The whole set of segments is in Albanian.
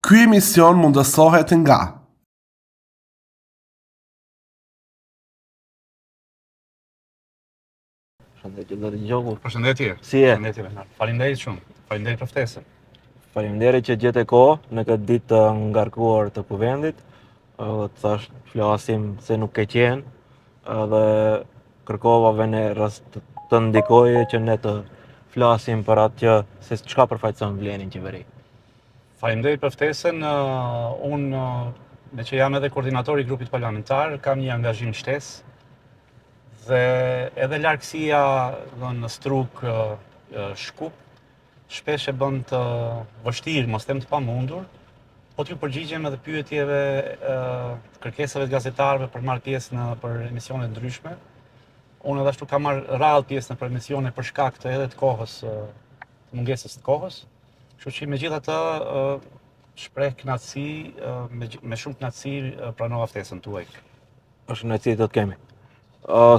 Ky emision mundësohet nga Përshëndetje. Si je? Përshëndetje Bernard. Faleminderit shumë. Faleminderit për ftesën. Faleminderit që gjete kohë në këtë ditë të ngarkuar të kuvendit. Dhe të thash flasim se nuk ke qenë dhe kërkova venerës të ndikoje që ne të flasim për atë që se çka përfaqëson Vlenin qeveri. Faleminderit për ftesën. Unë me që jam edhe koordinatori i grupit parlamentar, kam një angazhim shtesë dhe edhe largësia në struk Shkup shpesh e bën të vështirë, mos them të pamundur, po t'ju përgjigjem edhe pyetjeve, kërkesave të gazetarëve për marrë pjesë për emisione ndryshme. Unë edhe ashtu kam marrë rrallë pjesë në për emisione për shkak të edhe të kohës, të mungesës të kohës. Kështu që megjithatë shpreh kënaqësi, me shumë kënaqësi pranova ftesën tuaj. Është kënaqësi të kemi.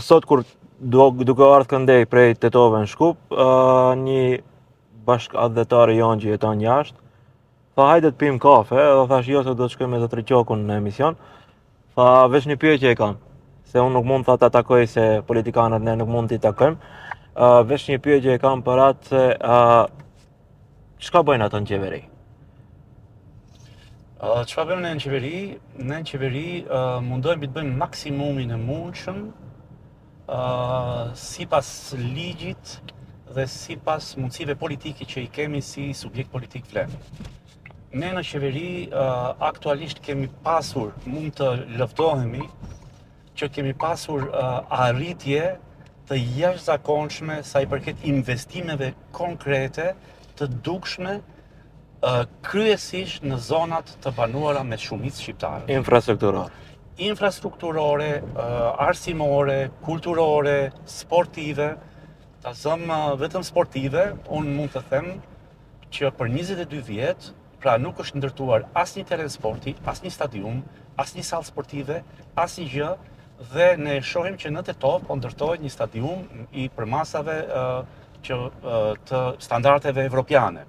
Sot kur duke ardhur këndej prej Tetove në Shkup, një bashkëadhetar jonë që jeton jashtë, tha hajde të pim kafe, dhe thash jo se do të shkojmë me të Triqokun në emision. Tha veç një pyetje e kam, se unë nuk mund ta takoj se politikanët ne nuk mund t'i takojmë. Veç një pyetje e kam për atë se çka bëjnë ato në qeveri? Çfarë bëjmë ne në qeveri? Ne në qeveri mundohemi të bëjmë maksimumin e mundshëm sipas ligjit dhe sipas mundësive politike që i kemi si subjekt politik vlen. Ne në qeveri aktualisht kemi pasur, mund të lëvdohemi që kemi pasur arritje të jashtëzakonshme sa i përket investimeve konkrete të dukshme kryesisht në zonat të banuara me shumicë shqiptare. Infrastrukturore, arsimore, kulturore, sportive. Ta zëm vetëm sportive, unë mund të them që për 22 vjet, pra nuk është ndërtuar asnjë teren sporti, asnjë stadium, asnjë sallë sportive, asnjë gjë, dhe ne shohim që në Tetov po ndërtohet një stadium i përmasave të standardeve evropiane.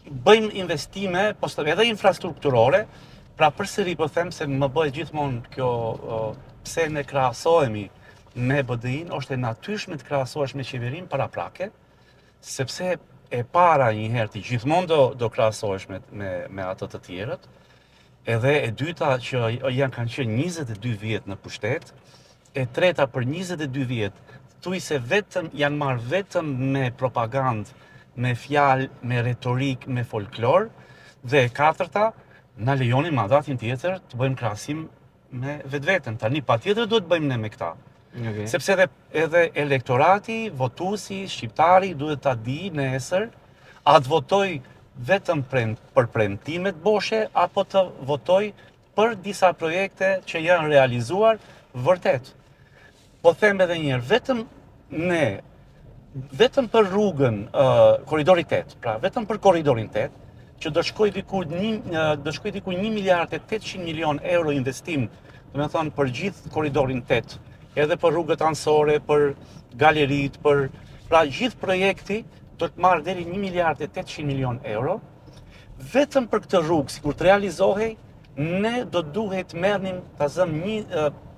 Bëjmë investime, edhe infrastrukturore, pra përsëri po them se më bëhet gjithmonë kjo pse ne krahasohemi me BDI-n, është e natyrshme të krahasohesh me qeverinë paraprake, sepse e para njëherë ti gjithmonë do krahasohesh me ato të tjerët, edhe e dyta që kanë qenë 22 vjet në pushtet, e treta për 22 vjet, thuaj se janë marrë vetëm me propagandë, me fjalë, me retorik, me folklor, dhe e katërta, na lejoni mandatin tjetër të bëjmë krahasim me vetveten. Tani patjetër duhet bëjmë ne me këta. Okay. Sepse edhe elektorati, votuesi, shqiptari duhet ta di nesër a të votoj vetëm për premtime të boshe apo të votoj për disa projekte që janë realizuar vërtet. Po them edhe një herë, vetëm për rrugën Korridori 8, pra vetëm për Korridorin 8, që do shkoj diku 1 miliard e 800 milion euro investim, do të thonë për gjithë Korridorin 8, edhe për rrugët anësore, për galerit, pra gjithë projekti do të marrë deri 1 miliard e 800 milion euro. Vetëm për këtë rrugë, sikur të realizohej, ne do duhet merrnim ta zëm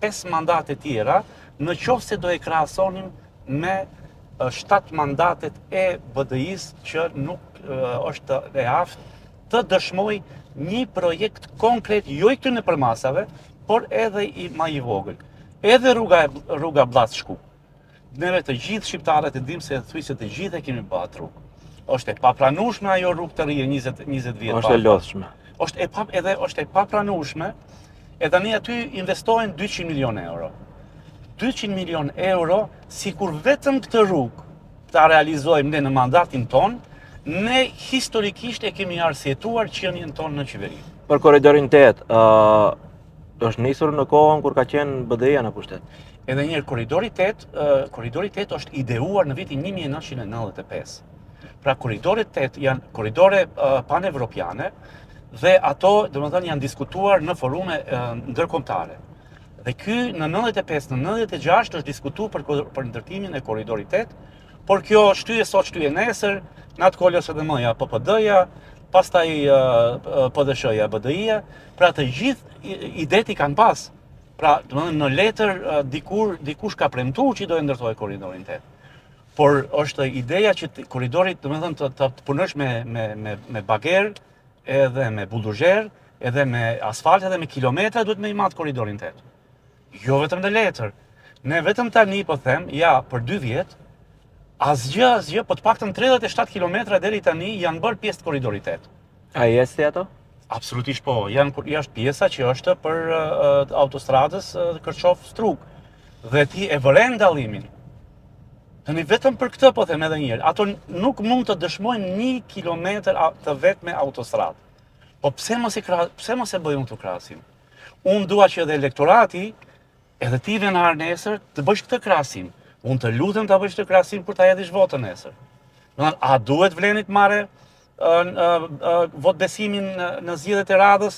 5 mandate tjera, në qoftë se do e krahasonim me 7 mandatet e BDI-s që nuk është e aftë të dëshmoj një projekt konkret, jo i këtyre përmasave, por edhe më i vogël. Edhe rruga Bllath-Shkup. Neve të gjithë shqiptarët e dim se thuajse të gjithë e kemi bërë atë rrugë. Është e papranueshme ajo rrugë të ri 20 vjet. Është e lodhshme. Është e papranueshme, edhe ne aty investohen 200 milion euro. 200 milion euro, sikur vetëm këtë rrugë ta realizojmë ne në mandatin ton, ne historikisht e kemi arsyetuar qenien tonë në qeveri. Për Korridorin 8, është nisur në kohën kur ka qenë BDI-ja në pushtet. Edhe një herë, Korridori 8 është ideuar në vitin 1995. Pra Korridori 8 janë korridore panevropiane dhe ato, domethënë, janë diskutuar në forume ndërkombëtare. Dhe ky në 95, në 96 është diskutuar për ndërtimin e Korridorit 8, por kjo shtyje sot, shtyje nesër, në atë kohë LSDM-ja, PPD-ja, pastaj PDSH-ja, BDI-ja, pra të gjithë idet i kanë pas. Pra, domethënë në letër dikush ka premtuar që do e ndërtojë korridorin 8. Por është ideja që korridori, domethënë të punosh me bager, edhe me bulldozer, edhe me asfalt, edhe me kilometra duhet me i matë korridorin 8. Jo vetëm në letër. Ne vetëm tani po them, ja, për 2 vjet, asgjë, po të paktën 37 kilometra deri tani janë bërë pjesë të korridorit 8. A jesti ato? Absolutisht po, është pjesa që është për autostradës Kërçov-Strug. Dhe ti e vëren dallimin. Tani vetëm për këtë po them edhe një herë, ato nuk mund të dëshmojnë 1 kilometër të vetme autostradë. Po pse mos e bëjmë këtë krahasim? Unë dua që edhe elektorati, edhe ti venar nesër, të bësh këtë krahasim. Unë të lutem ta bësh këtë krahasim kur ta hedhish votën nesër. Domethënë, a duhet Vlenit marrë vot besimin në zgjedhjet e radhës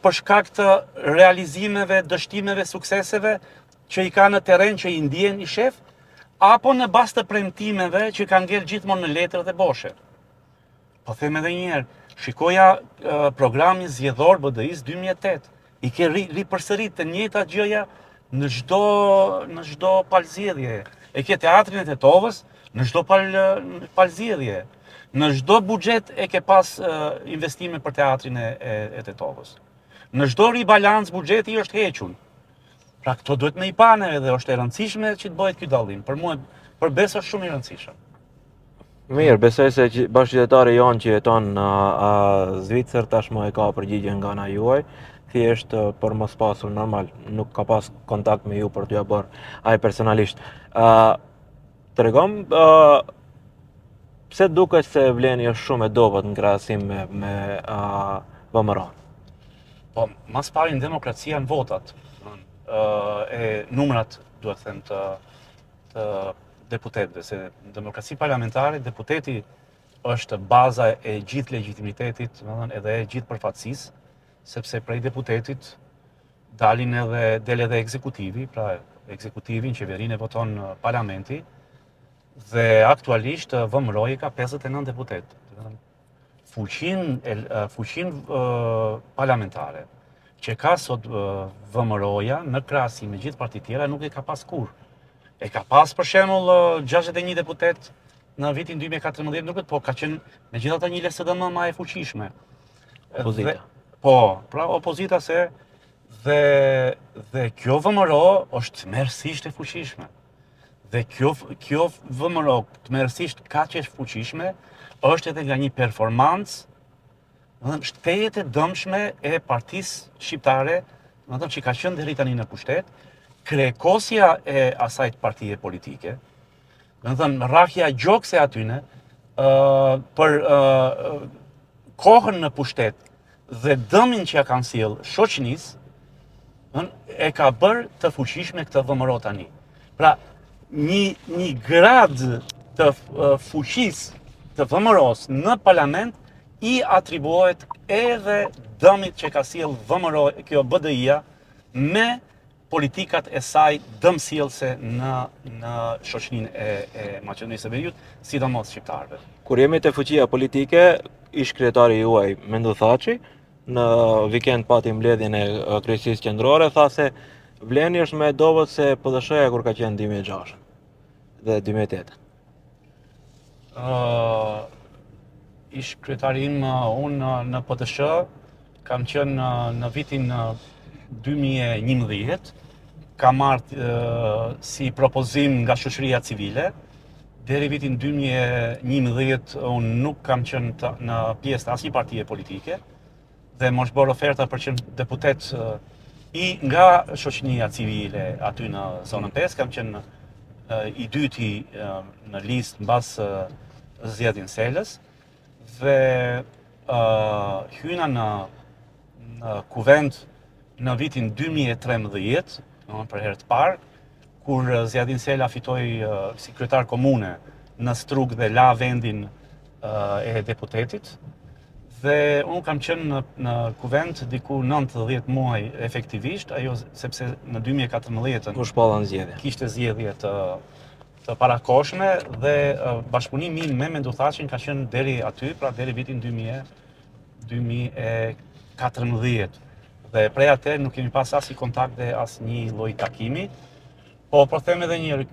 për shkak të realizimeve, dështimeve, sukseseve që i ka në terren, që i ndjen i shef, apo në bazë të premtimeve që kanë ngel gjithmonë në letrat e boshe? Po them edhe një herë, shikoja programin zgjedhor BDI-s 2008. I ke ripërsërit të njëjta gjëja në çdo palëzjedhje. E ke teatrin e Tetovës në çdo palëzjedhje. Në çdo buxhet e ke pas investime për teatrin e Tetovës. Në çdo ribalans buxheti është hequr. Pra këto duhet me i pane edhe është e rëndësishme që të bëhet ky dallim. Për mua, për besë është shumë i rëndësishëm. Mirë, besoj se bashkëqytetari jonë që jeton në Zvicër tashmë e ka përgjigje nga ana juaj, thjesht për mos pasur normal, nuk ka pas kontakt me ju për t'ja bërë ai personalisht. Tregom pse duket se Vleni është shumë e dobët në krahasim me VMRO-n? Po, mas pari në demokracia në votat, e numrat, duhet të them, të deputetëve, se në demokraci parlamentare deputeti është baza e gjithë legjitimitetit, edhe e gjithë përfaqësisisë, sepse prej deputetit del edhe ekzekutivi, pra ekzekutivin, qeverinë e voton parlamenti, dhe aktualisht VMRO-i ka 59 deputet. Fuqin parlamentare që ka sot VMRO-ja në krahasim me gjithë partitë tjera nuk e ka pas kurrë. E ka pas për shembull 61 deputet në vitin 2014, po ka qenë megjithatë një LSDM më e fuqishme. Opozita. Po, pra opozita se dhe kjo VMRO është tmerrsisht e fuqishme. Dhe kjo VMRO tmerrsisht kaq e fuqishme është edhe nga një performancë shtetet e dëmshme e partisë shqiptare, që ka qenë deri tani në pushtet, krekosja e asaj partije politike, rrahja gjokse atyne për kohën në pushtet dhe dëmin që ja kanë sjell shoqënisë, e ka bërë të fuqishme këtë VMRO tani. Pra, një grad të fuqisë të VMRO-s në parlament i atribuohet edhe dëmit që ka sjell VMRO, kjo BDI-ja, me politikat e saj dëmsjellse në shoqërinë e Maqedonisë së Veriut, sidomos shqiptarëve. Kur jemi te fuqia politike, ish kryetari juaj Mendu Thaçi, në vikend pati mbledhjen e kryeqësisë qendrore, tha se Vleni është më e dobët se PDSH-ja kur ka qenë 2006 dhe 2008. Ish kryetari im unë në PDSH kam qenë në vitin 2011, kam marrë si propozim nga shoqëria civile. Deri vitin 2011 unë nuk kam qenë në pjesë të asnjë partije politike dhe më është bërë oferta për qenë deputet nga shoqëria civile aty në zonën 5, kam qenë i dyti në listë mbas zgjedhjen Selës dhe hyna në kuvend në vitin 2013, për herë të parë, kur Zjadin Sela fitoi si kryetar komune në Strug dhe la vendin e deputetit. Dhe unë kam qenë në kuvend diku 90 muaj efektivisht, ajo sepse në 2014 U shpallën zgjedhja. Kishte zgjedhje të parakoshme dhe bashkëpunimi im me Menduthaqin ka qenë deri aty, pra deri vitin 2014. Dhe prej atëherë nuk kemi pas asnjë kontakt dhe asnjë lloj takimi. Po them edhe një herë,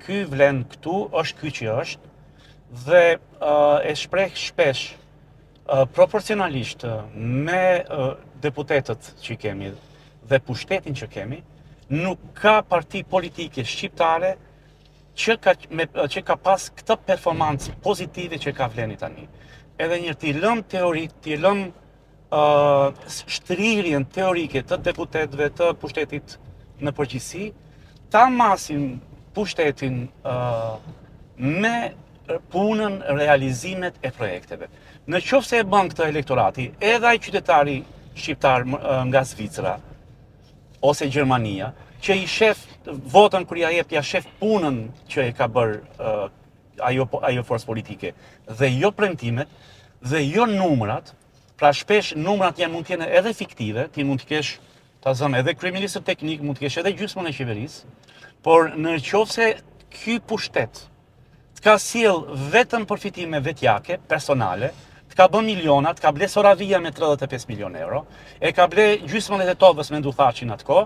ky vlen këtu është ky që është dhe e shpreh shpesh proporcionalisht me deputetët që kemi dhe pushtetin që kemi, nuk ka parti politike shqiptare që ka pas këtë performancë pozitive që ka vleni tani. Edhe një t'i lëm teorit, t'i lëm shtrirjen teorike të deputetëve të pushtetit në përgjithësi, ta masin pushtetin me punën, realizimet e projekteve. Në qoftë se e bën këtë elektorati, edhe ai qytetari shqiptar nga Zvicra ose Gjermania, që i shef votën kur ja jep, ja shef punën që e ka bërë ajo forcë politike, dhe jo premtimet, dhe jo numrat, pra shpesh numrat mund të jenë edhe fiktive, ti mund të kesh, ta zëmë, edhe kryeministër teknik, mund të kesh edhe gjysmën e qeverisë, por në qoftë se ky pushtet të ka sjell vetëm përfitime vetjake, personale, të ka bën miliona, të ka ble Soravia me 35 milion euro, e ka ble gjysmën e Tetovës me Menduthaqin atë kohë,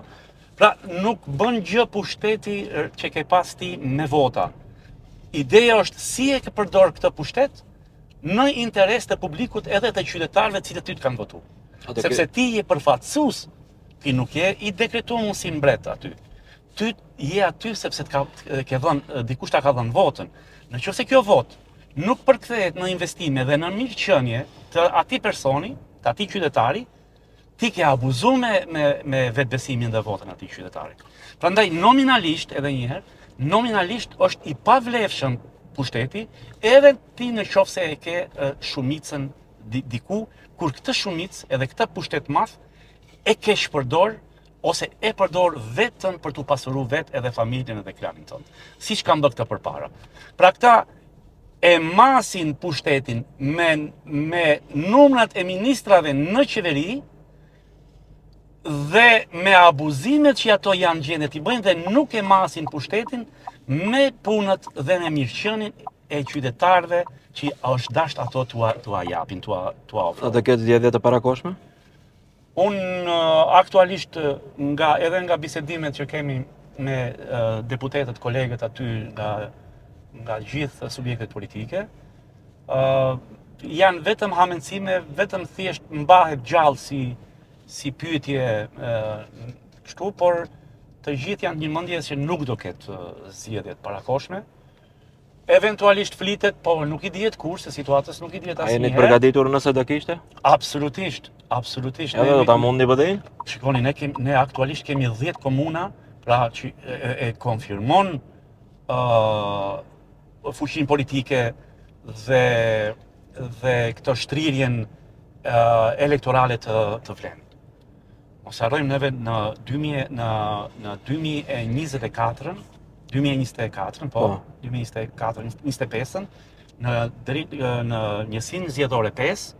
pra nuk bën gjë pushteti që ke pas ti me vota. Ideja është si e ke përdor këtë pushtet në interes të publikut edhe të qytetarëve të cilët ty të kanë votu. Sepse ti je përfaqësues, ti nuk je i dekretuar si mbret aty. Ty je aty sepse dikush ta ka dhënë votën. Nëse kjo votë nuk përkthehet në investime dhe në mirëqenie të atij personi, të atij qytetari, ti ke abuzuar me vetbesimin dhe votën atij qytetari. Prandaj nominalisht, edhe një herë, nominalisht është i pavlefshëm pushteti, edhe ti në qoftë se e ke shumicën diku, kur këtë shumicë edhe këtë pushtet madh e ke shpërdor ose e përdor vetëm për t'u pasuruar vetë edhe familjen edhe klanin tënd. Siç kanë bërë këtë përpara. Pra këta e masin pushtetin me numrat e ministrave në qeveri dhe me abuzimet që ato janë gjendje t'i bëjnë dhe nuk e masin pushtetin me punët dhe me mirëqenien e qytetarëve që është dasht ato t'ua japin, t'ua ofrojnë. Atë këtë zgjedhje të parakoshme? Unë aktualisht edhe nga bisedimet që kemi me deputetët, kolegët aty nga gjithë subjektet politike, janë vetëm hamendësime, vetëm thjesht mbahet gjallë si pyetje kështu, por të gjithë janë një mendje që nuk do ketë zgjedhje të parakoshme. Eventualisht flitet, po nuk i dihet kur, se situatës nuk i dihet asnjëherë. A jeni të përgatitur nëse do kishte? Absolutisht. Edhe do ta mundi BDI-n? Shikoni, ne aktualisht kemi 10 komuna, pra që e konfirmon fuqinë politike dhe këtë shtrirjen elektorale të vlen. Mos harrojmë neve në 2024-25-ën, në njësinë zgjedhore 5,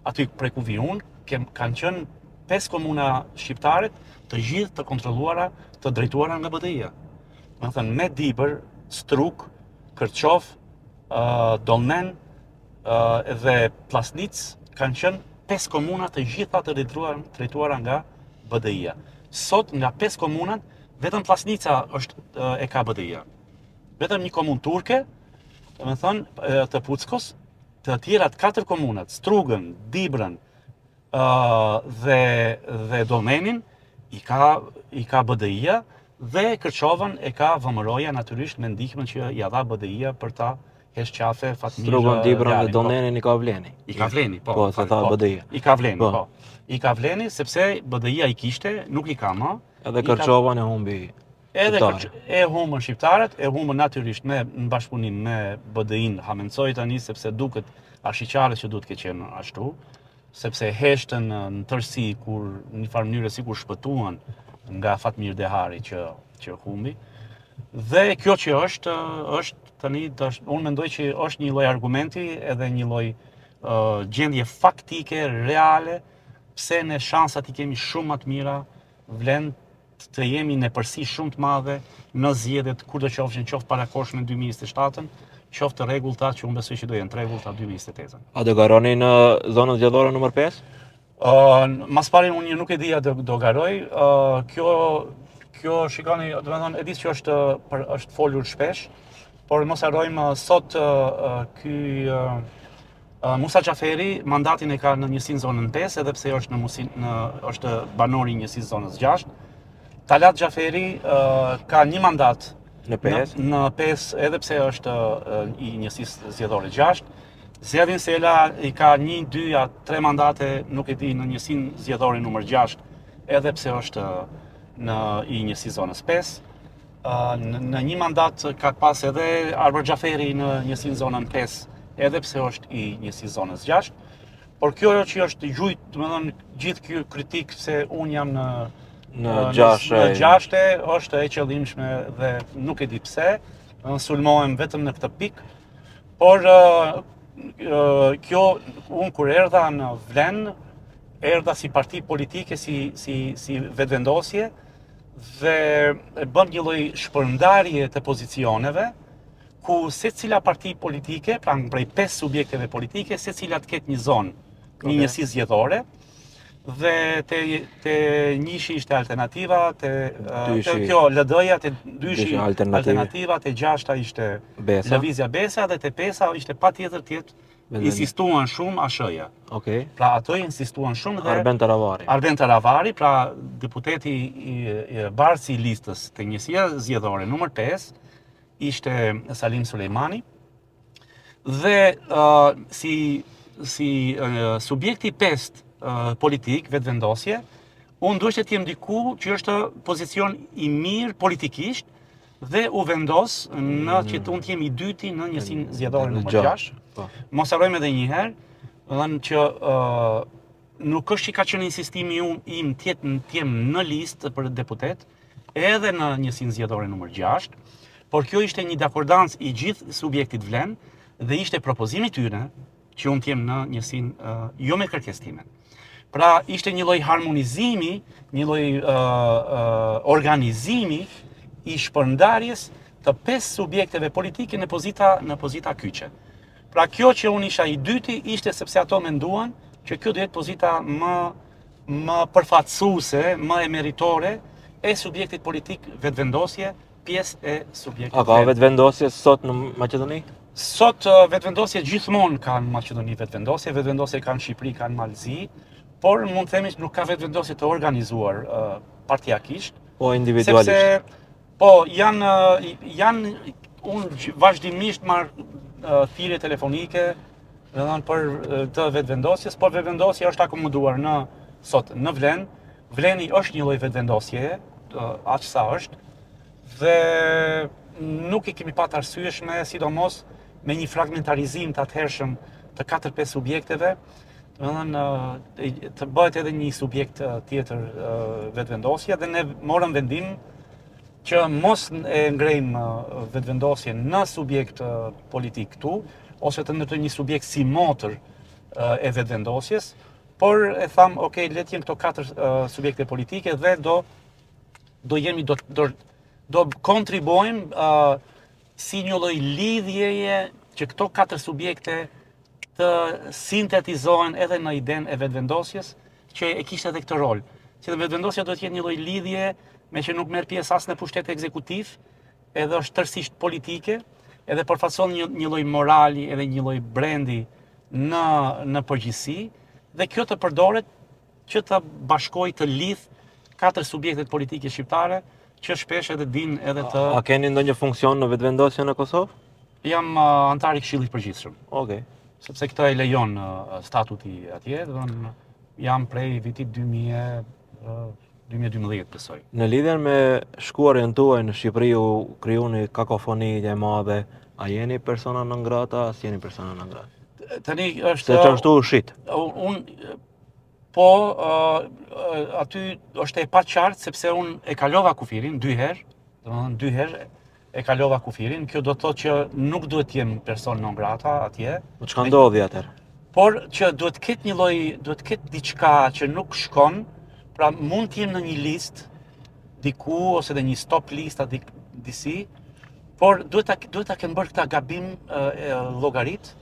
aty prej ku vi unë, kanë qenë 5 komuna shqiptare, të gjithë të kontrolluara, të drejtuara nga BDI-ja. Do të thënë me Dibër, Struk, Kërçov, Dolnen dhe Plasnic kanë qenë 5 komuna të gjitha të drejtuara nga BDI-ja. Sot nga 5 komunat, vetëm Plasnica e ka BDI-ja. Vetëm një komunë turke, të Puckos, të tjerat 4 komunat, Strugën, Dibrën dhe Dolmenin, i ka BDI-ja, dhe Kërçovën e ka VMRO-ja natyrisht me ndihmën që ja dha BDI-ja për ta hesh qafe Fatmir. Strugën, Dibrën dhe Dolmenin i ka vleni. I ka vleni, po. Po, se tha BDI-ja. I ka vleni, po. I ka vleni sepse BDI-ja i kishte, nuk i ka më. Edhe Kërçovën e humbi. Edhe e humbën shqiptarët, e humbën natyrisht në bashkëpunim me BDI-n, hamencoj tani sepse duket ashiqare që duhet ke qenë ashtu, sepse heshtën në tërësi kur në një farë mënyrë sikur shpëtuan nga Fatmir Dehari që humbi. Dhe kjo që është tani, unë mendoj që është një lloj argumenti edhe një lloj gjendje faktike, reale, pse ne shansat i kemi shumë më të mira, vlen të jemi në përsi shumë të madhe në zgjedhjet kur do qofshin qoftë parakoshme në 2027-ën, qoftë të rregullta që unë besoj që do jenë të rregullta 2028-ën. A do garoni në zonën zgjedhore numër 5? Mas pari unë nuk e dija do garoj. Kjo shikoni, do të thonë, e di që është folur shpesh, por mos harrojmë sot ky Musa Xhaferi mandatin e ka në njësinë zonën 5, edhe pse është banori i njësisë zonës 6. Talat Xhaferi ka një mandat Në 5? në 5, edhe pse është i njësisë zgjedhore 6. Zjadin Sela i ka 1, 2 a 3 mandate, nuk e di, në njësinë zgjedhore numër 6, edhe pse është i njësisë zonës 5. Në një mandat ka pas edhe Arber Xhaferi në njësinë zonën 5, edhe pse është i njësisë zonës 6. Por kjo që është gjujt, domethënë gjithë kjo kritik se unë jam në 6 është e qëllimshme dhe nuk e di pse, sulmohem vetëm në këtë pikë. Por kjo unë kur erdha në Vlen, erdha si parti politike, si vetëvendosje dhe bëm një lloj shpërndarje të pozicioneve, ku secila parti politike, pra prej 5 subjekteve politike, secila të ketë një zonë, një njësi zgjedhore, dhe te njëshi ishte Alternativa, te kjo LD-ja, te dyshi Alternativa, te 6-ta ishte Lëvizja Besa, dhe te 5-a ishte patjetër të jetë insistuan shumë ASH-ja. Okej. Pra ato insistuan shumë dhe Arben Taravari, pra deputeti i barsi i listës te njësia zgjedhore numër 5, ishte Salim Sulejmani, dhe si subjekti 5 politik, vetëvendosje, unë duhet të jem diku që është pozicion i mirë politikisht dhe u vendos në që unë të jem i dyti në njësinë zgjedhore numër 6. Mos harrojmë edhe një herë, që nuk është që ka qenë insistimi im të jem në listë për deputet, edhe në njësinë zgjedhore numër 6, por kjo ishte një dakordancë i gjithë subjektit Vlen dhe ishte propozimi tyre që unë t'jem në njësinë jo me kërkesë time. Pra ishte një lloj harmonizimi, një lloj organizimi i shpërndarjes të 5 subjekteve politike në pozita kyçe. Pra kjo që unë isha i dyti ishte sepse ato menduan që kjo do jetë pozita më përfaqësuese, më e meritore e subjektit politik vetëvendosje, pjesë e subjektit. A ka vetëvendosje sot në Maqedoni? Sot vetëvendosje gjithmonë kanë në Maqedoni vetëvendosje kanë në Shqipëri, kanë në Malzi, por mund të themi që nuk ka vetëvendosje të organizuar partijakisht. Po individualisht? Sepse, po, janë unë vazhdimisht marr thirrje telefonike për të vetëvendosjes, por vetëvendosja është akomoduar sot në Vlen. Vleni është një lloj vetëvendosje, aq sa është, dhe nuk i kemi pat arsyeshme, sidomos me një fragmentarizim të atëhershëm të 4-5 subjekteve, të bëhet edhe një subjekt tjetër vetëvendosje, dhe ne morëm vendim që mos e ngrejmë vetëvendosjen në subjekt politik këtu, ose të ndërtojmë një subjekt si motër e vetëvendosjes, por e tham, okay, le të jenë këto 4 subjekte politike dhe do kontribuojmë si një lloj lidhjeje që këto 4 subjekte të sintetizohen edhe në idenë e vetëvendosjes, që e kishte edhe këtë rol. Që vetëvendosja do të jetë një lloj lidhje me që nuk merr pjesë as në pushtet ekzekutiv, edhe është tërësisht politike, edhe përfaqëson një lloj morali edhe një lloj brendi në përgjithësi, dhe kjo të përdoret që të bashkojë të lidh 4 subjektet politike shqiptare, që shpesh edhe din edhe të... A keni ndonjë funksion në vetëvendosje në Kosovë? Jam antar i Këshillit Përgjithshëm. Okej. Sepse këtë e lejon statuti atje, jam prej vitit 2012 besoj. Në lidhjen me shkuarjen tuaj në Shqipëri u krijoni kakofoni e madhe, a jeni persona non grata, as jeni persona non grata? Tani është... Se që është u shit? Po, aty është e pa qartë, sepse unë e kalova kufirin 2 herë, domethënë 2 herë e kalova kufirin. Kjo do të thotë që nuk duhet të jem person non grata atje. Çka ndodhi atëherë? Por që duhet të ketë një lloj, duhet të ketë diçka që nuk shkon, pra mund të jem në një listë diku ose dhe një stop lista disi, por duhet ta kenë bërë këta gabim llogarit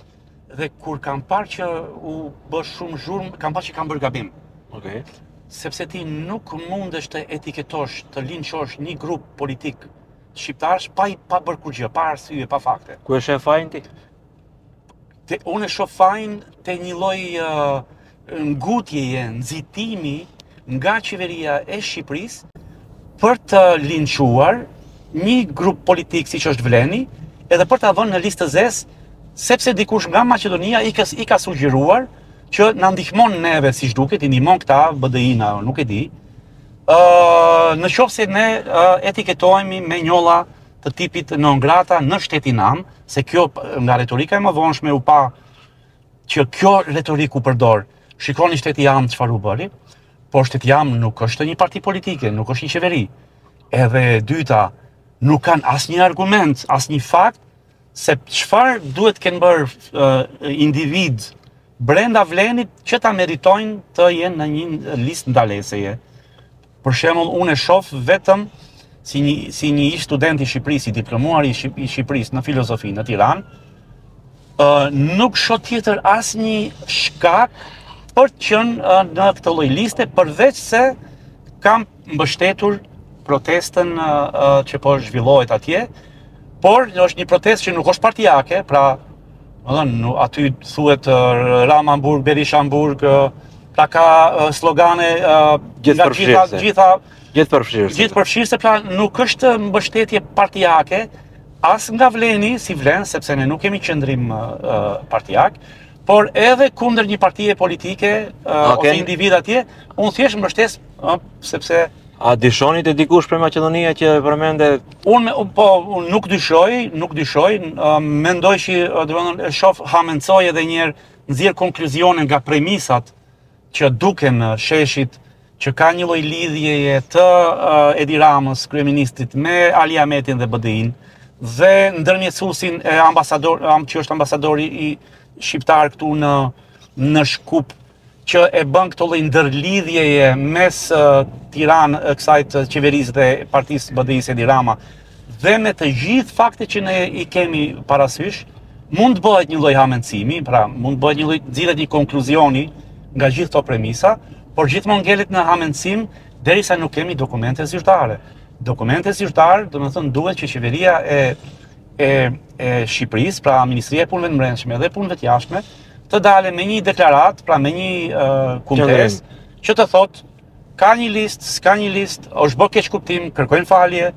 dhe kur kam parë që u bë shumë zhurmë, kam parë që kam bërë gabim. Okej. Sepse ti nuk mundesh të etiketosh, të linçosh një grup politik shqiptarësh pa bërë kur gjë, pa arsye, pa fakte. Ku e sheh fajin ti? Unë e shoh fajin te një lloj ngutjeje, nxitimi nga qeveria e Shqipërisë për të linçuar një grup politik siç është Vleni, edhe për ta vënë në listë të zezë, sepse dikush nga Maqedonia i ka sugjeruar që na ndihmon neve, siç duket, i ndihmon këta BDI-na, nuk e di. Në qoftë se ne etiketohemi me njolla të tipit non grata në shtetin am, se kjo nga retorika e mëvonshme u pa që kjo retorik u përdor. Shikoni shteti am çfarë u bëri, por shteti am nuk është një parti politike, nuk është një qeveri. Edhe e dyta, nuk kanë asnjë argument, asnjë fakt se çfarë duhet kenë bërë individ brenda Vlenit që ta meritojnë të jenë në një listë ndaleseje. Për shembull, unë e shoh vetëm si një ish student i Shqipërisë, i diplomuar i Shqipërisë në filozofi në Tiranë, nuk shoh tjetër asnjë shkak për të qenë në këtë lloj liste, përveç se kam mbështetur protestën që po zhvillohet atje, por është një protestë që nuk është partijake, pra aty thuhet Ramanburg, Berishamburg, pra ka slogane nga gjithë përfshirëse, pra nuk është mbështetje partijake, as nga Vleni, si Vlen, sepse ne nuk kemi qëndrim partijak, por edhe kundër një partije politike ose individ atje, unë thjesht mbështes sepse A dyshoni te dikush për Maqedonia që përmende? Unë nuk dyshoj, mendoj që e shoh hamencoj edhe një herë nxjerr konkluzione nga premisat që duken sheshit që ka një lloj lidhjeje të Edi Ramës, kryeministrit, me Ali Ahmetin dhe BDI-n dhe ndërmjetësuesin e që është ambasadori i shqiptar këtu në Shkup, që e bën këto lloj ndërlidhjeje mes Tiranë, kësaj të qeverisë dhe partisë BDI-s Edi Rama, dhe me të gjithë faktet që ne i kemi parasysh, mund të bëhet një lloj hamencimi, pra mund të bëhet një lloj nxirret një konkluzioni nga gjithë këto premisa, por gjithmonë ngelet në hamencim derisa nuk kemi dokumente zyrtare. Dokumente zyrtare, domethënë duhet që qeveria e Shqipërisë, pra Ministria e Punëve të Brendshme dhe Punëve të Jashtme, të dale me një deklarat, pra me një kumtes, që të thotë ka një listë, s'ka një listë, është bërë keq kuptim, kërkojnë falje,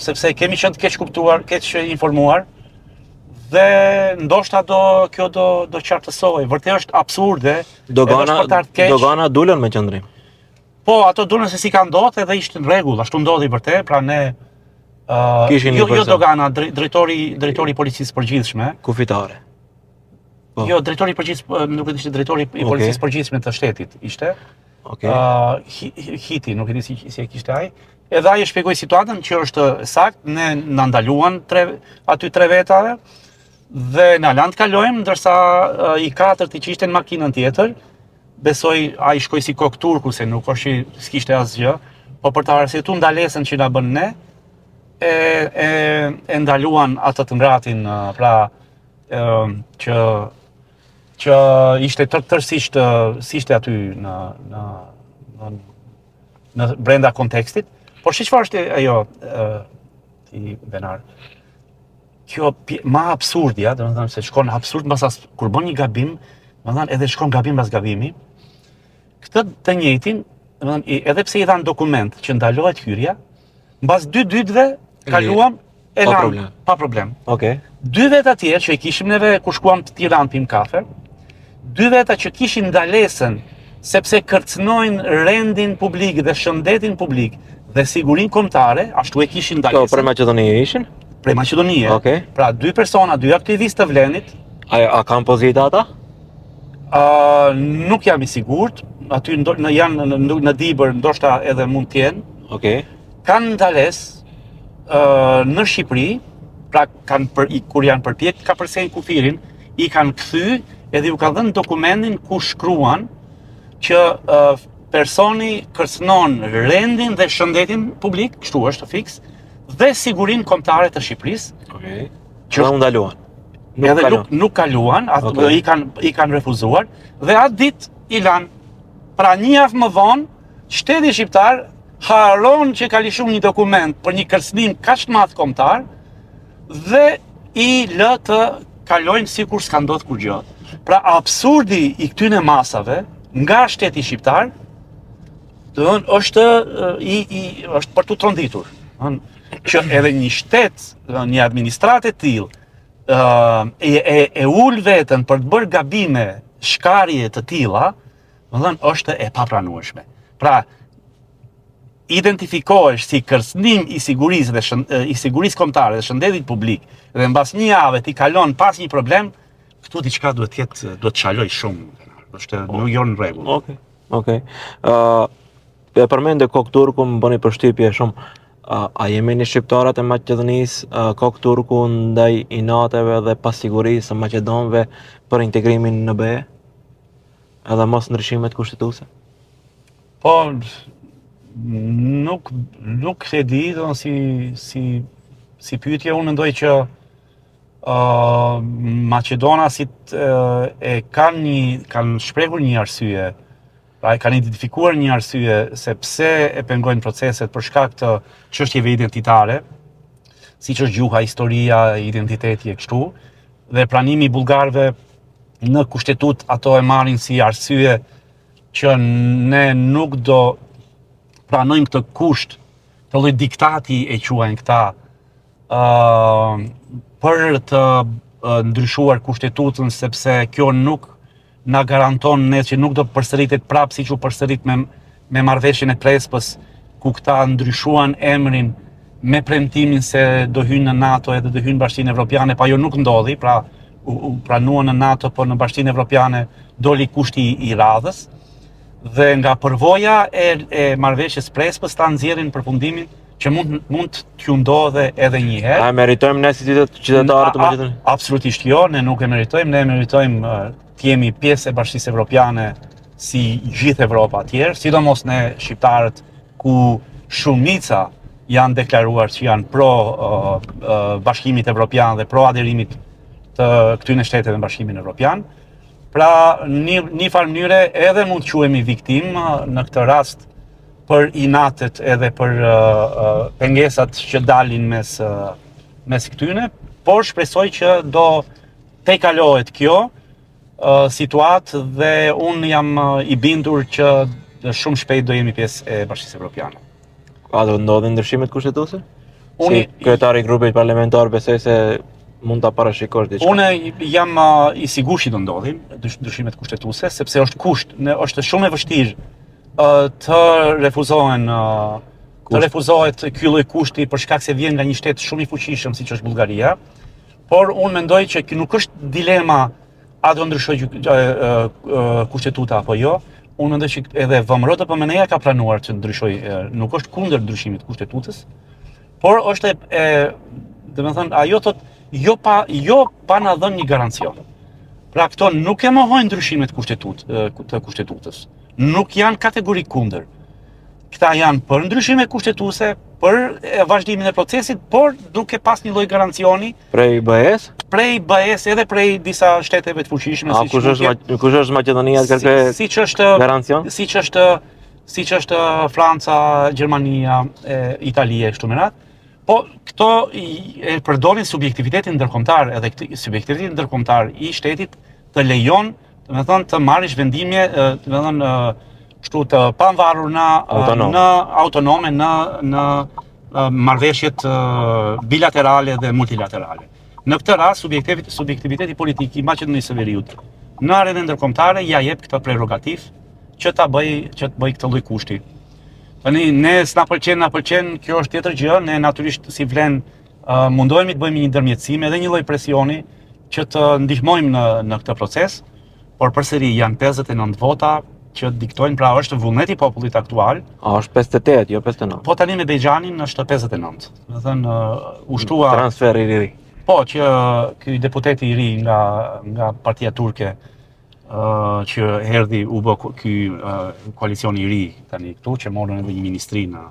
sepse kemi qenë të keq kuptuar, keq informuar, dhe ndoshta kjo do qartësohej. Vërtet është absurde. Dogana dulën me qëndrim. Po, ato dulën se si ka ndodhur edhe ishte në rregull, ashtu ndodhi vërtet, pra ne jo dogana, drejtori i policisë përgjithshme, kufitare. Jo, drejtori i përgjithshëm, nuk ishte drejtori i policisë përgjithshme të shtetit, ishte. Hiti, nuk e di si e kishte ai. Edhe ai e shpjegoi situatën që është sakt, ne na ndaluan aty 3 vetave dhe na lanë të kalojmë, ndërsa i katërt që ishte në makinën tjetër, besoj ai shkoi si kok turku se nuk është që s'kishte asgjë, po për të arsyetuar ndalesën që na bën ne, e ndaluan atë të ngratin, pra që ishte tërësisht ishte aty në brenda kontekstit, por çfarë është ajo ti Benar? Kjo ma absurdja, domethënë se shkon absurd mbas kur bën një gabim, domethënë edhe shkon gabim mbas gabimi. Këtë të njëjtin, domethënë edhe pse i dhan dokument që ndalohet hyrja, mbas 2 ditëve kaluam e lanë pa problem. Okej. 2 veta tjerë që i kishim neve kur shkuam në Tiranë pim kafe, 2 veta që kishin ndalesën sepse kërcënojnë rendin publik dhe shëndetin publik dhe sigurinë kombëtare, ashtu e kishin ndalesën. Për Maqedonie ishin? Për Maqedonie. Okej. Pra 2 persona, 2 aktivistë të Vlenit. A kanë pozitë ata? Nuk jam i sigurt, aty janë në Dibër, ndoshta edhe mund të jenë. Okej. Kanë ndalesë në Shqipëri, pra kur janë përpjek ka përsëri kufirin, i kanë kthy edhe ju kanë dhënë dokumentin ku shkruan që personi kërcënon rendin dhe shëndetin publik, kështu është fiks, dhe sigurinë kombëtare të Shqipërisë. Okej. Që Që ndaluan. edhe nuk kaluan, Okay. i kanë refuzuar dhe atë ditë i lanë. Pra një javë më vonë, shteti shqiptar haron që ka lëshuar një dokument për një kërcënim kaq të madh kombëtar dhe i lë të kalojnë sikur s'ka ndodhur kur gjë. Pra absurdi i këtyne masave nga shteti shqiptar, është është për tu tronditur. Që edhe një shtet, një administratë e tillë e ul veten për të bërë gabime, shkarje të tilla, është e papranueshme. Pra, identifikohesh si kërcënim i sigurisë i sigurisë kombëtare dhe shëndetit publik dhe mbas një jave ti kalon pas një problem, këtu diçka duhet të çaloj shumë. Është nuk jo në rregull. Okej. E përmendë Kok Turku, më bëni përshtypje shumë. A jemi një shqiptarët e Maqedonisë, Kok Turku ndaj inateve dhe pasigurisë së maqedonëve për integrimin në BE? Edhe mos ndryshimet kushtetuese? Po, nuk e di, si pyetje unë mendoj që Maqedonasit kanë shprehur një arsye, pra e kanë identifikuar një arsye se pse e pengojnë proceset për shkak të çështjeve identitare, siç është gjuha, historia, identiteti e kështu, dhe pranimi i bullgarëve në kushtetut ato e marrin si arsye që ne nuk do pranojmë këtë kusht, të lloj diktati e quajnë këta, për të ndryshuar kushtetutën, sepse kjo nuk na garanton ne që nuk do përsëritet prapë siç u përsërit me marrëveshjen e Prespës, ku këta ndryshuan emrin me premtimin se do hyjnë në NATO edhe do hyjnë në Bashkinë Evropiane, pa jo nuk ndodhi, pra u pranuan në NATO, por në Bashkinë Evropiane doli kushti i radhës. Dhe nga përvoja e marrëveshjes Prespës ta nxjerrin përfundimin që mund t'ju ndodhe edhe një herë. A meritojmë ne si qytetarë të Maqedonisë? Absolutisht jo, ne nuk e meritojmë, ne meritojmë të jemi pjesë e Bashkisë Evropiane si gjithë Evropa tjerë, sidomos ne shqiptarët ku shumica janë deklaruar që janë pro Bashkimit Evropian dhe pro aderimit të këtyne shteteve në Bashkimin Evropian. Pra, një farë mënyre edhe mund të quhemi viktim në këtë rast për inatet edhe për pengesat që dalin mes këtyne, por shpresoj që do te kalohet kjo situatë dhe unë jam i bindur që shumë shpejt do jemi pjesë e Bashkisë Evropiane. A do ndodhin ndryshimet kushtetuese? Unë Si kryetari i grupit parlamentar besoj se mund ta parashikosh diçka. Unë jam i sigurt që do ndodhin ndryshimet kushtetuese, sepse është kusht, është shumë e vështirë të refuzohet ky lloj kushti për shkak se vjen nga një shtet shumë i fuqishëm siç është Bullgaria, por unë mendoj që ky nuk është dilema a do ndryshojë kushtetuta apo jo. Unë mendoj që edhe VMRO-DPMN-ja ka planuar që ndryshojë, nuk është kundër ndryshimit kushtetutës, por është domethënë ajo thotë jo pa na dhënë një garancion. Pra këto nuk e mohojnë ndryshimet të kustetutës. Nuk janë kategorik kundër. Këta janë për ndryshime kushtetuese, për vazhdimin e procesit, por nuk e pas një lloj garancioni Prej BE-s? prej BE-s edhe prej disa shteteve të fuqishme. A kush është Maqedonia të kërkojë garancion? Siç është Franca, Gjermania, Italia e kështu me radhë. Po këto e përdorin subjektivitetin ndërkombëtar, edhe subjektiviteti ndërkombëtar i shtetit të lejon, domethënë të marrësh vendime, domethënë kështu të pavarur në autonome në marrëveshjet bilaterale dhe multilaterale. Në këtë rast subjektiviteti politik i Maqedonisë së Veriut në arenën ndërkombëtare ja jep këtë prerogativ që të bëj këtë lloj kushti. Tani ne s'na pëlqen, kjo është tjetër gjë, ne natyrisht si vlen mundohemi të bëjmë një ndërmjetësim edhe një lloj presioni që të ndihmojmë në këtë proces, por përsëri janë 59 vota që diktojnë, pra është vullneti i popullit aktual. A është 58, jo 59. Po tani me Bexhanin është 59. Do thënë ushtua transfer i ri. Po që ky deputeti i ri nga partia turke që erdhi u bë ky koalicioni i ri tani këtu që morën edhe një ministri në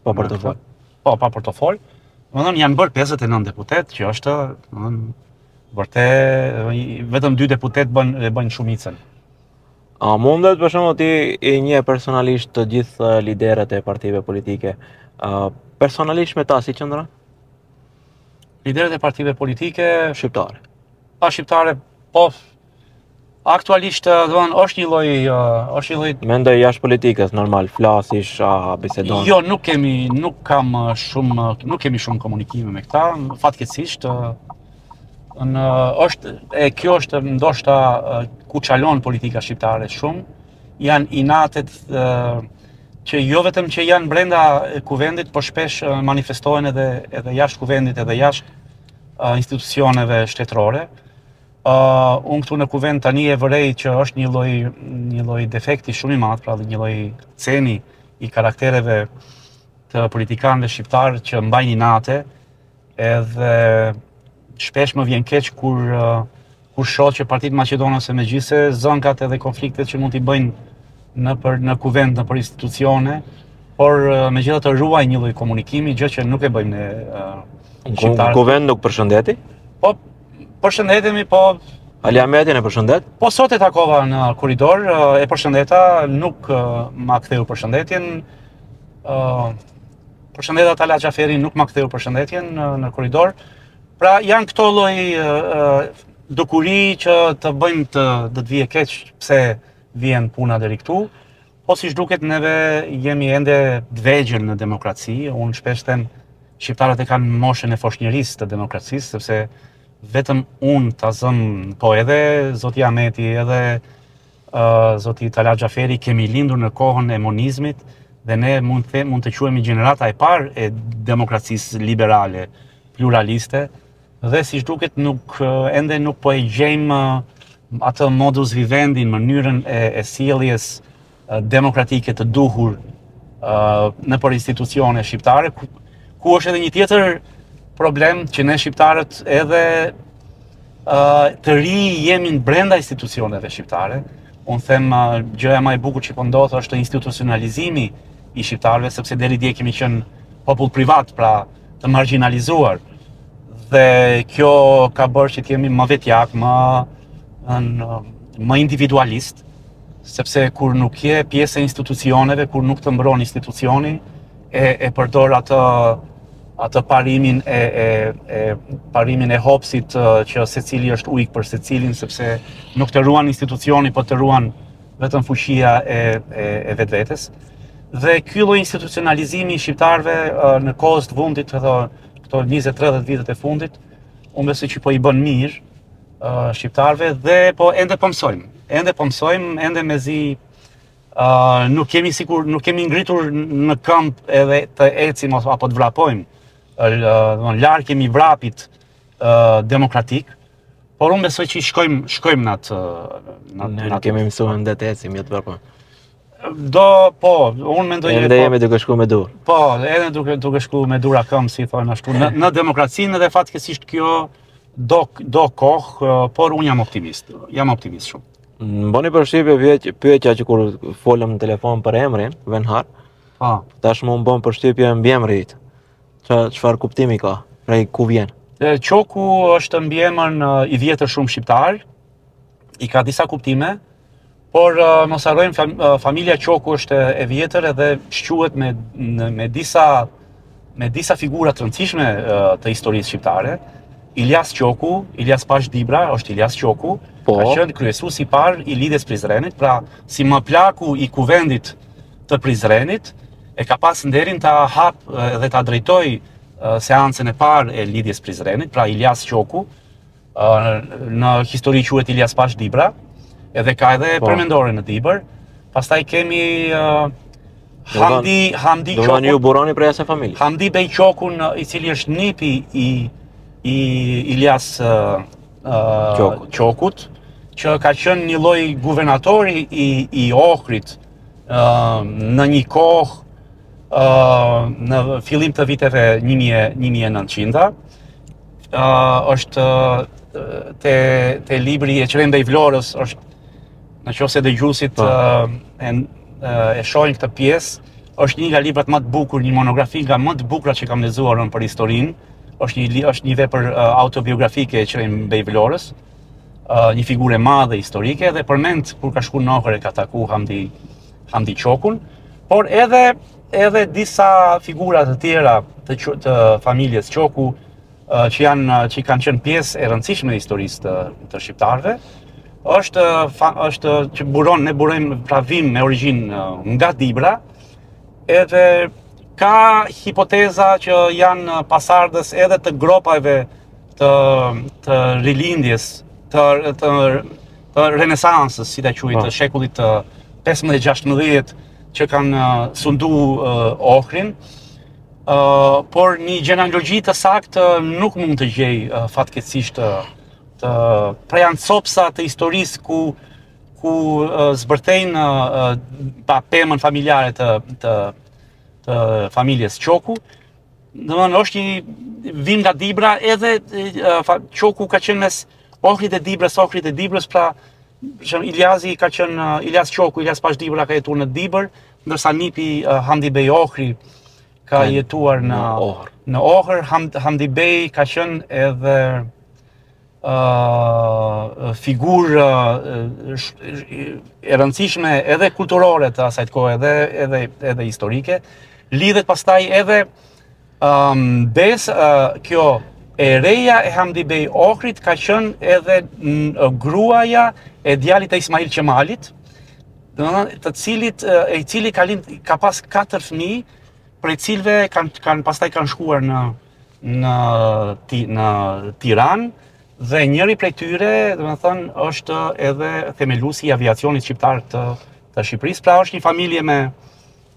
Pa portofol. Po, pa portofol. Domethënë janë bërë 59 deputet, që është, domethënë vërtet vetëm 2 deputet bëjnë shumicën. A mundet për shembull ti i njeh personalisht të gjithë liderët e partive politike, personalisht me ta si qëndron? Liderët e partive politike Shqiptare. pa shqiptare, po aktualisht domethënë është një lloj Mendoj jashtë politikës, normal, flasish, bisedon. Jo, nuk kemi shumë komunikime me këta, fatkeqësisht kjo është ndoshta ku çalon politika shqiptare shumë, janë inatet që jo vetëm që janë brenda kuvendit, por shpesh manifestohen edhe jashtë kuvendit, edhe jashtë institucioneve shtetërore. Unë këtu në kuvend tani e vërej që është një lloj defekti shumë i madh, pra dhe një lloj ceni i karaktereve të politikanëve shqiptarë që mbajnë inate, edhe shpesh më vjen keq kur shoh që Partitë Maqedonase megjithse zënkat edhe konfliktet që mund t'i bëjnë në kuvend, nëpër institucione, por megjithatë ruaj një lloj komunikimi, gjë që nuk e bëjmë ne shqiptarët. Kuvend nuk përshëndeti? Po përshëndetemi, po Ali Ahmetin e përshëndet? Po sot e takova në korridor, e përshëndeta, nuk ma ktheu përshëndetjen. Përshëndeta Tala Xhaferin, nuk ma ktheu përshëndetjen në korridor. Pra janë këto lloj dukuri që të bëjmë të të vije keq pse vjen puna deri këtu. Po siç duket neve jemi ende të vegjël në demokraci. Unë shpesh them shqiptarët e kanë moshën e foshnjërisë të demokracisë, sepse vetëm unë ta zëm, po edhe zoti Ahmeti, edhe zoti Tala Xhaferi kemi lindur në kohën e monizmit dhe ne mund të quhemi gjenerata e parë e demokracisë liberale, pluraliste, dhe siç duket ende nuk po e gjejmë atë modus vivendi, mënyrën e sjelljes demokratike të duhur nëpër institucione shqiptare, ku është edhe një tjetër problem që ne shqiptarët edhe të ri jemi brenda institucioneve shqiptare. Unë them gjëja më e bukur që po ndodh është institucionalizimi i shqiptarëve, sepse deri dje kemi qenë popull privat, pra të marginalizuar. Dhe kjo ka bërë që të jemi më vetjak, më individualist, sepse kur nuk je pjesë e institucioneve, kur nuk të mbron institucioni, e përdor atë parimin e hopsit që secili është ujk për secilin, sepse nuk të ruan institucioni, po të ruan vetëm fuqia e vetvetes. Dhe ky lloj institucionalizimi i shqiptarëve në kohës të fundit, këto 20-30 vitet e fundit, unë besoj që po i bën mirë shqiptarëve dhe ende po mësojmë, ende mezi nuk kemi ngritur në këmbë edhe të ecim apo të vrapojmë. Larg kemi vrapit demokratik, por unë besoj që shkojmë në atë. Ne kemi mësuar ende të ecim, jo të vrapojmë. Unë mendoj ende jemi duke shkuar me dur. Po, edhe duke shkuar me dura këmbë, si thonë ashtu, në demokracinë, dhe fatkeqësisht kjo do kohë, por unë jam optimist shumë. Më bëni përshtypje pyetja që kur folëm në telefon për emrin, Venhar, tashmë më bën përshtypje mbiemri yt. Çfarë kuptimi ka? Prej ku vjen? Qoku është mbiemër i vjetër shumë shqiptar, i ka disa kuptime, por mos harrojmë familja Qoku është e vjetër edhe shquhet me disa figura të rëndësishme të historisë shqiptare. Ilyas Qoku, Ilyas Pash Dibra, është Ilyas Qoku, ka qenë kryesues i parë i lidhjes Prizrenit, pra si më plaku i kuvendit të Prizrenit, e ka pas nderin ta hap dhe ta drejtoj seancën e parë e lidhjes Prizrenit, pra Ilyas Qoku, në histori quhet Ilyas Pash Dibra, edhe ka edhe përmendore në Dibër. Pastaj kemi Hamdi Qoku. Do ju buroni prej asaj familje. Hamdi Bej Qokun, i cili është nipi i Ilyas Qokut, që ka qenë një lloj guvernatori i Ohrit në një kohë në fillim të viteve 1900. Është te libri e Qerembej Vlorës, është nëse dëgjuesit e shohin këtë pjesë, është një nga librat më të bukur, një monografi nga më të bukura që kam lexuar unë për historinë. Është një vepër autobiografike e Qerim Bej Vlorës, një figurë e madhe historike dhe përmend kur ka shkuar në Ohër e ka taku Hamdi Qokun, por edhe disa figura të tjera të familjes Qoku që kanë qenë pjesë e rëndësishme e historisë të shqiptarëve. Është që ne burojmë pravim me origjinë nga Dibra, edhe ka hipoteza që janë pasardhës edhe të gropave të rilindjes, të renesansës, si ta quaj, të shekullit të 15-16 që kanë sundu Ohrin, por një gjenealogji të saktë nuk mund të gjej fatkeqësisht pra janë copsa të historisë ku zbërthejnë pemën familjare të familjes Qoku. Domethënë është një vim nga Dibra, edhe Qoku ka qenë mes Ohrit e Dibrës, pra Iliasi ka qenë Ilias Qoku, Ilias Pash Dibra ka jetuar në Dibër, ndërsa nipi Hamdi Bej Ohri ka jetuar në Ohër. Hamdi Bej ka qenë edhe figurë e rëndësishme edhe kulturore të asaj kohë, edhe historike. Lidhet pastaj edhe kjo e reja e Hamdi Bej Ohrit ka qenë edhe gruaja e djalit të Ismail Qemalit, i cili ka pas 4 fëmijë, prej cilëve pastaj kanë shkuar në Tiranë, dhe njëri prej tyre, domethënë, është edhe themeluesi i aviacionit shqiptar të Shqipërisë, pra është një familje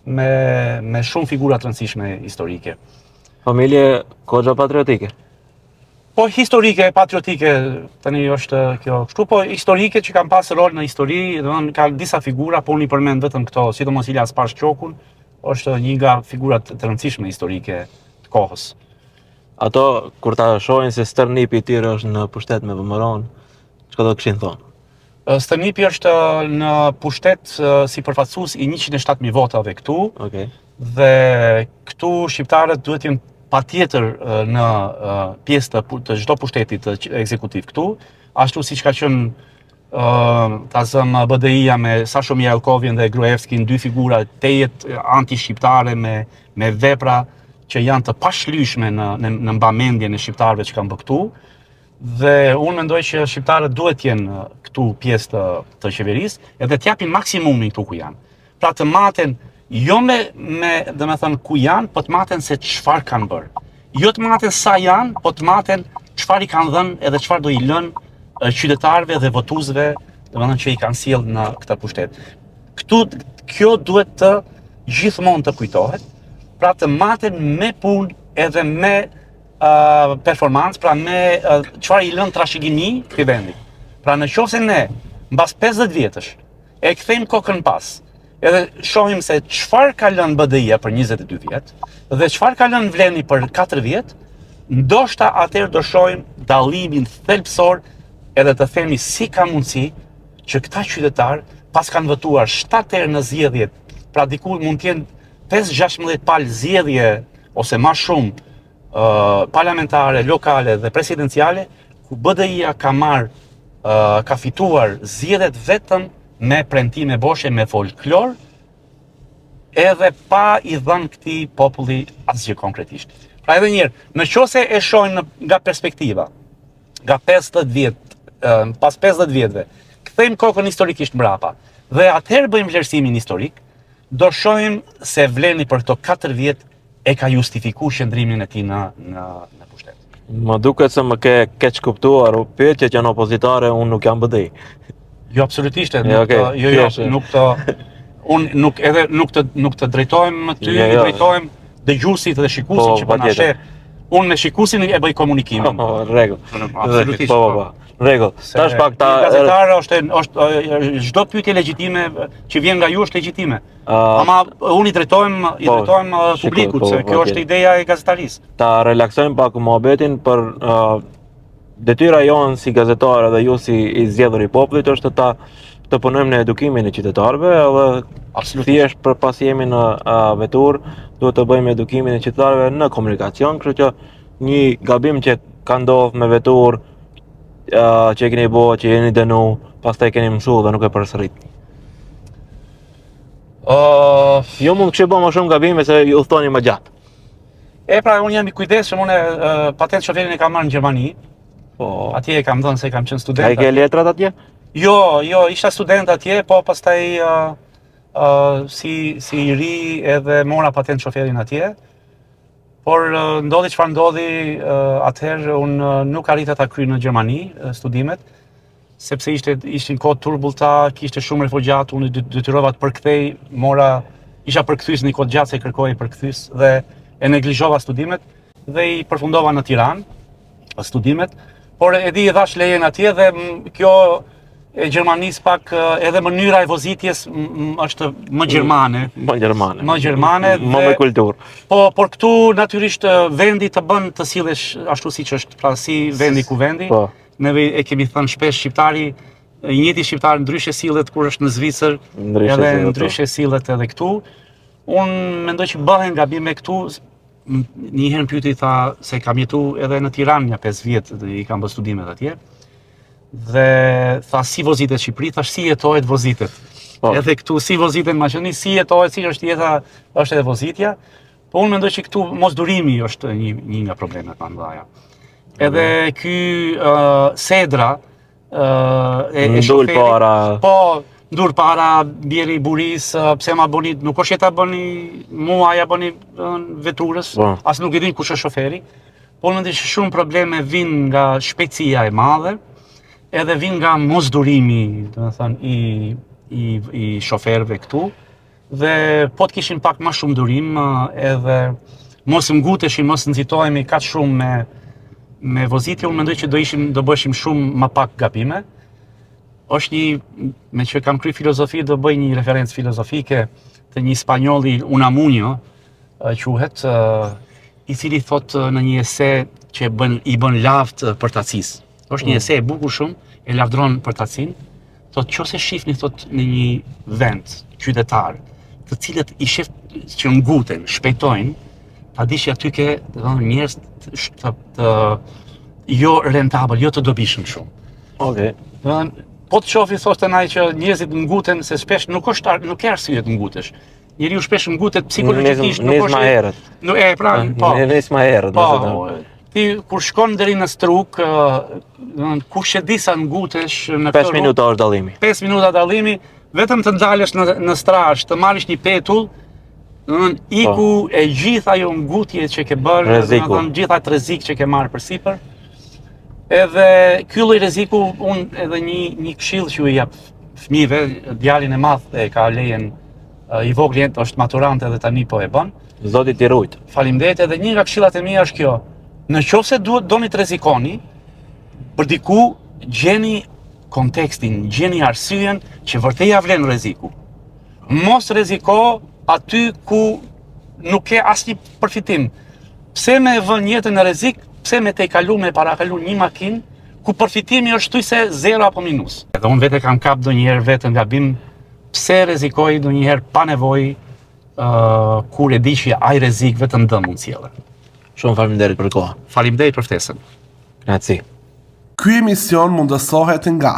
me shumë figura të rëndësishme historike. Familje kogja patriotike. Po historike, patriotike, tani është kjo kështu, po historike që kanë pasur rol në histori, domethënë ka disa figura, po unë i përmend vetëm këto, sidomos Ilias Pash Qokun, është një nga figurat të rëndësishme historike të kohës. Ato, kur ta shohin se stërnipi i tyre është në pushtet me VMRO-n, çka do kishin thonë? Stërnipi është në pushtet si përfaqësues i 107.000 votave këtu, dhe këtu shqiptarët duhet jenë patjetër në pjesë të çdo pushteti të ekzekutiv këtu, ashtu siç ka qenë ta zëm BDI-ja me Sasho Mijalkovin dhe Gruevskin, dy figura tejet anti-shqiptare me vepra që janë të pashlyeshme në mbamendjen e shqiptarëve që kanë bërë këtu, dhe unë mendoj që shqiptarët duhet jenë këtu pjesë të qeverisë, edhe të japin maksimumin këtu ku janë. Pra të maten jo me domethënë ku janë, po të maten se çfarë kanë bërë. Jo të maten sa janë, po të maten çfarë i kanë dhënë edhe çfarë do i lënë qytetarëve dhe votuesve, domethënë që i kanë sjellë në këtë pushtet. Kjo duhet të gjithmonë të kujtohet, pra të maten me punë edhe me performancë, pra me çfarë i lën trashëgimi këtij vendi. Pra nëse ne mbas 50 vjetësh e kthejmë kokën pas, edhe shohim se çfarë ka lënë BDI-ja për 22 vjet dhe çfarë ka lënë Vleni për 4 vjet, ndoshta atëherë do shohim dallimin thelbësor edhe të themi si ka mundësi që këta qytetarë pas kanë votuar 7 herë në zgjedhjet, pra diku mund të jenë 5-16 palë zgjedhje ose më shumë parlamentare, lokale dhe presidenciale, ku BDI-ja ka fituar zgjedhjet vetëm me premtime boshe, me folklor, edhe pa i dhënë këtij populli asgjë konkretisht. Pra edhe një herë, nëse e shohim nga perspektiva, nga 50 vjet, pas 50 vjetëve, kthejmë kokën historikisht mbrapa, dhe atëherë bëjmë vlerësimin historik, do shohim se Vleni për këto 4 vjet e ka justifikuar qëndrimin e tij në pushtet. Më duket se më ke keq kuptuar, pyetjet janë opozitare, unë nuk jam BDI. Jo, absolutisht, nuk të drejtojmë ty, i drejtojmë dëgjuesit dhe shikuesit që po na sheh. Unë me shikuesin e bëj komunikimin. Rregull. Absolutisht. Po. Rregull. Tash pak gazetarë është çdo pyetje legjitime që vjen nga ju është legjitime. Ama unë i drejtojmë publikut, se kjo është ideja e gazetarisë. Ta relaksojmë pak mohabetin për detyra jonë si gazetarë dhe ju si i zgjedhur i popullit është ta të punojmë në edukimin e qytetarëve, edhe Absolutisht. thjesht për pas jemi në vetur, duhet të bëjmë edukimin e qytetarëve në komunikacion, kështu që një gabim që ka ndodhur me vetur, që e keni bo, që jeni dënu, pastaj keni mësu dhe nuk e përsërit. Jo mund kështë bo më shumë gabime se ju thoni më gjatë. Pra, unë jam i kujdesshëm, unë patent shoferin e kam marrë në Gjermani. Po, Atje e kam dhënë se kam qenë a student. i ke letrat atje? Jo, isha student atje, po pastaj si i ri edhe mora patent shoferin atje. Por ndodhi çfarë ndodhi, atëherë unë nuk arrita ta kryej në Gjermani studimet, sepse ishin kohë turbullta, kishte shumë refugjat, unë detyrova të përkthej, isha përkthyes në kohë gjatë se kërkoj përkthyes dhe e neglizhova studimet dhe i përfundova në Tiranë studimet, por e dhash lejen atje dhe kjo e Gjermanisë pak edhe mënyra e vozitjes është më gjermane. Më gjermane. Më me kulturë. Po, por këtu natyrisht vendi të bën të sillesh ashtu siç është, pra si vendi ku vendi. Po. Neve e kemi thënë shpesh shqiptari, i njëjti shqiptar ndryshe sillet kur është në Zvicër, edhe ndryshe sillet edhe këtu. Unë mendoj që bëhen gabime këtu. Një herë pyeti tha se kam jetu edhe në Tiranë një 5 vjet, i kam bërë studimet atje. Dhe tha si vozitet Shqipëri, thash si jetohet vozitet. Po. Edhe këtu si voziten Maqedoni, si jetohet, si është jeta, është edhe vozitja. Po unë mendoj që këtu mosdurimi është një nga problemet më të mëdha. Edhe ky sedra e shoferit. Para. Po, ndur para, bjeri i buris, pse ma bëni, nuk është jeta bëni mua, ja bëni veturës, as nuk e din kush është shoferi. Po mendoj që shumë probleme vijnë nga shpejtësia e madhe, edhe vijnë nga mosdurimi, domethënë i shoferëve këtu. Dhe po të kishin pak më shumë durim, edhe mos nguteshin, mos nxitohemi kaq shumë me vozitje, unë mendoj që do bëheshim shumë më pak gabime. Është me që kam kry filozofi, do bëj një referencë filozofike të një spanjolli Unamuno, quhet, i cili thot në një ese që i bën lavd përtacisë. Është një ese e bukur shumë, e lavdron përtacin. Thot, nëse shihni thot në një vend qytetar, të cilët i shef që nguten, shpejtojnë, pa dish që aty ke njerëz të jo rentabël, jo të dobishëm shumë. Okej. Po të shofi thoshte ai që njerëzit nguten se shpesh nuk ke arsye të ngutesh. Njeriu shpesh ngutet psikologjikisht, nuk është. Nis më herët. Po. Nis më herët. Po. Ti kur shkon deri në struk, kush e di sa ngutesh në 5 minuta është dallimi. 5 minuta dallimi, vetëm të ndalesh në strazh, të marrësh një petull, iku e gjitha ajo ngutje që ke bërë, gjitha atë rrezik që ke marrë përsipër. Edhe ky lloj rreziku, unë edhe një këshill që i jap fëmijëve, djalin e madh e ka lejen i vogël është maturant edhe tani po e bën. Zoti t'i rujt. Faleminderit, edhe një nga këshillat e mia është kjo. Nëse doni të rrezikoni, për diku gjeni kontekstin, gjeni arsyen që vërtet ja vlen rreziku. Mos rreziko aty ku nuk ke asnjë përfitim. Pse me vën jetën në rrezik, pse me te kalu me parakalu një makinë ku përfitimi është thujse 0 apo minus. Edhe unë vete kam kap ndonjëherë vetën gabim, pse rrezikoj ndonjëherë pa nevojë kur e di që ai rrezik vetëm dëm mund sjellë. Shumë faleminderit për kohë. Faleminderit për ftesën. Grazie. Ky emision mundësohet nga